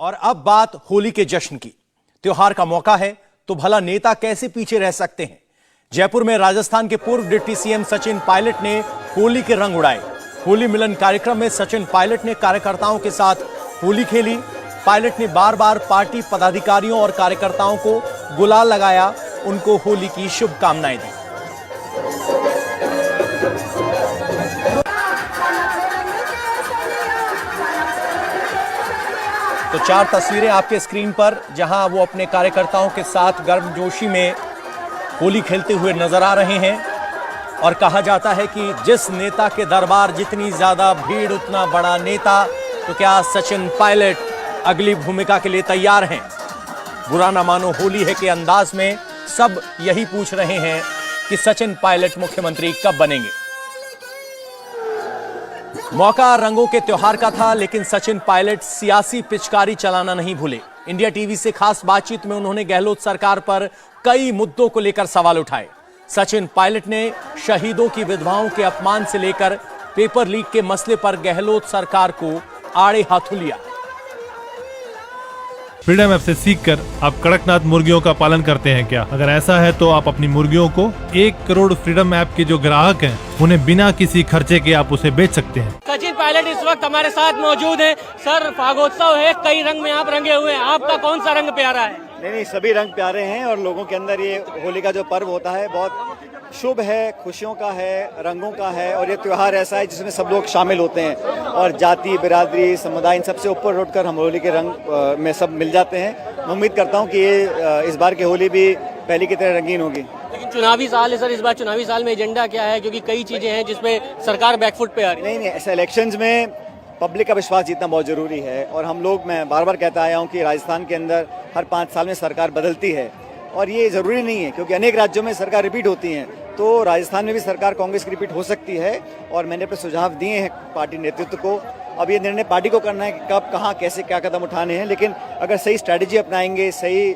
और अब बात होली के जश्न की। त्योहार का मौका है तो भला नेता कैसे पीछे रह सकते हैं। जयपुर में राजस्थान के पूर्व डिप्टी सीएम सचिन पायलट ने होली के रंग उड़ाए। होली मिलन कार्यक्रम में सचिन पायलट ने कार्यकर्ताओं के साथ होली खेली। पायलट ने बार बार पार्टी पदाधिकारियों और कार्यकर्ताओं को गुलाल लगाया, उनको होली की शुभकामनाएं दी। तो 4 तस्वीरें आपके स्क्रीन पर, जहां वो अपने कार्यकर्ताओं के साथ गर्मजोशी में होली खेलते हुए नजर आ रहे हैं। और कहा जाता है कि जिस नेता के दरबार जितनी ज्यादा भीड़ उतना बड़ा नेता। तो क्या सचिन पायलट अगली भूमिका के लिए तैयार हैं? बुरा ना मानो होली है के अंदाज में सब यही पूछ रहे हैं कि सचिन पायलट मुख्यमंत्री कब बनेंगे। मौका रंगों के त्योहार का था, लेकिन सचिन पायलट सियासी पिचकारी चलाना नहीं भूले। इंडिया टीवी से खास बातचीत में उन्होंने गहलोत सरकार पर कई मुद्दों को लेकर सवाल उठाए। सचिन पायलट ने शहीदों की विधवाओं के अपमान से लेकर पेपर लीक के मसले पर गहलोत सरकार को आड़े हाथों लिया। फ्रीडम ऐप से सीखकर आप कड़कनाथ मुर्गियों का पालन करते हैं क्या? अगर ऐसा है तो आप अपनी मुर्गियों को 1 करोड़ फ्रीडम ऐप के जो ग्राहक हैं उन्हें बिना किसी खर्चे के आप उसे बेच सकते हैं। सचिन पायलट इस वक्त हमारे साथ मौजूद हैं। सर, फागोत्सव है, कई रंग में आप रंगे हुए हैं, आपका कौन सा रंग प्यारा है? नहीं, सभी रंग प्यारे हैं और लोगों के अंदर ये होली का जो पर्व होता है बहुत शुभ है, खुशियों का है, रंगों का है। और ये त्योहार ऐसा है जिसमें सब लोग शामिल होते हैं और जाति, बिरादरी, समुदाय इन सबसे ऊपर उठकर हम होली के रंग में सब मिल जाते हैं। मैं उम्मीद करता हूँ कि ये इस बार की होली भी पहले की तरह रंगीन होगी। लेकिन चुनावी साल है सर, इस बार चुनावी साल में एजेंडा क्या है? क्योंकि कई चीजें हैं जिसमें सरकार बैकफुट पे आ रही है। नहीं, ऐसे इलेक्शंस में पब्लिक का विश्वास जीतना बहुत जरूरी है। और हम लोग, मैं बार बार कहता आया हूँ कि राजस्थान के अंदर हर 5 साल में सरकार बदलती है और ये जरूरी नहीं है, क्योंकि अनेक राज्यों में सरकार रिपीट होती हैं। तो राजस्थान में भी सरकार कांग्रेस की रिपीट हो सकती है और मैंने अपने सुझाव दिए हैं पार्टी नेतृत्व को। अब ये निर्णय पार्टी को करना है कि कब, कहाँ, कैसे, क्या कदम उठाने हैं। लेकिन अगर सही स्ट्रैटेजी अपनाएंगे, सही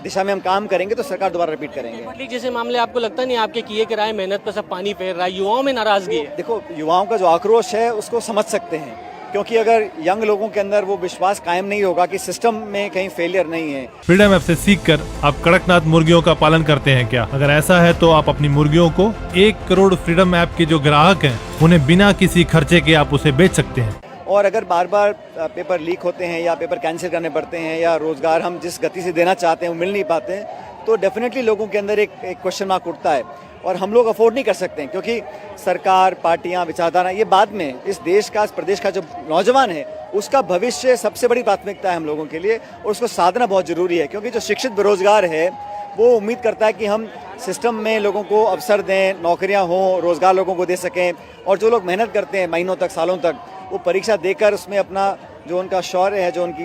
दिशा में हम काम करेंगे तो सरकार दोबारा रिपीट करेंगे। जैसे मामले आपको लगता नहीं आपके किए कराए मेहनत पर सब पानी फेर रहा है, युवाओं में नाराजगी है? देखो, युवाओं का जो आक्रोश है उसको समझ सकते हैं, क्योंकि अगर यंग लोगों के अंदर वो विश्वास कायम नहीं होगा कि सिस्टम में कहीं फेलियर नहीं है। फ्रीडम ऐप से सीखकर आप कड़कनाथ मुर्गियों का पालन करते हैं क्या? अगर ऐसा है तो आप अपनी मुर्गियों को 1 करोड़ फ्रीडम ऐप के जो ग्राहक हैं उन्हें बिना किसी खर्चे के आप उसे बेच सकते हैं। और अगर बार बार पेपर लीक होते हैं या पेपर कैंसिल करने पड़ते हैं या रोजगार हम जिस गति से देना चाहते हैं वो मिल नहीं पाते हैं, तो डेफिनेटली लोगों के अंदर एक क्वेश्चन मार्क उठता है। और हम लोग अफोर्ड नहीं कर सकते हैं, क्योंकि सरकार, पार्टियां, विचारधारा, ये बाद में। इस देश का, इस प्रदेश का जो नौजवान है उसका भविष्य सबसे बड़ी प्राथमिकता है हम लोगों के लिए और उसको साधना बहुत जरूरी है। क्योंकि जो शिक्षित बेरोजगार है वो उम्मीद करता है कि हम सिस्टम में लोगों को अवसर दें, नौकरियां हों, रोजगार लोगों को दे सकें। और जो लोग मेहनत करते हैं महीनों तक, सालों तक, वो परीक्षा देकर उसमें अपना जो उनका शौर्य है, जो उनकी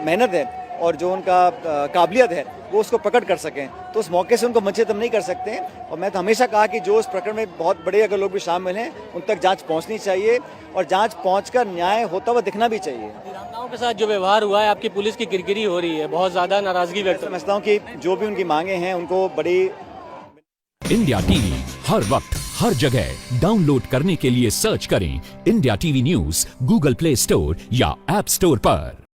मेहनत है और जो उनका काबिलियत है वो उसको प्रकट कर सकें। तो उस मौके से उनको वंचित हम नहीं कर सकते हैं। और मैं तो हमेशा कहा कि जो इस प्रकरण में बहुत बड़े अगर लोग भी शामिल हैं उन तक जांच पहुंचनी चाहिए और जांच पहुंचकर न्याय होता हुआ दिखना भी चाहिए। वीरांगनाओं के साथ जो व्यवहार हुआ है, आपकी पुलिस की किरकिरी हो रही है, बहुत ज्यादा नाराजगी व्यक्त। समझता हूँ कि जो भी उनकी मांगे हैं उनको बड़ी। इंडिया टीवी हर वक्त हर जगह डाउनलोड करने के लिए सर्च करें India TV news Google play store या ऐप स्टोर पर।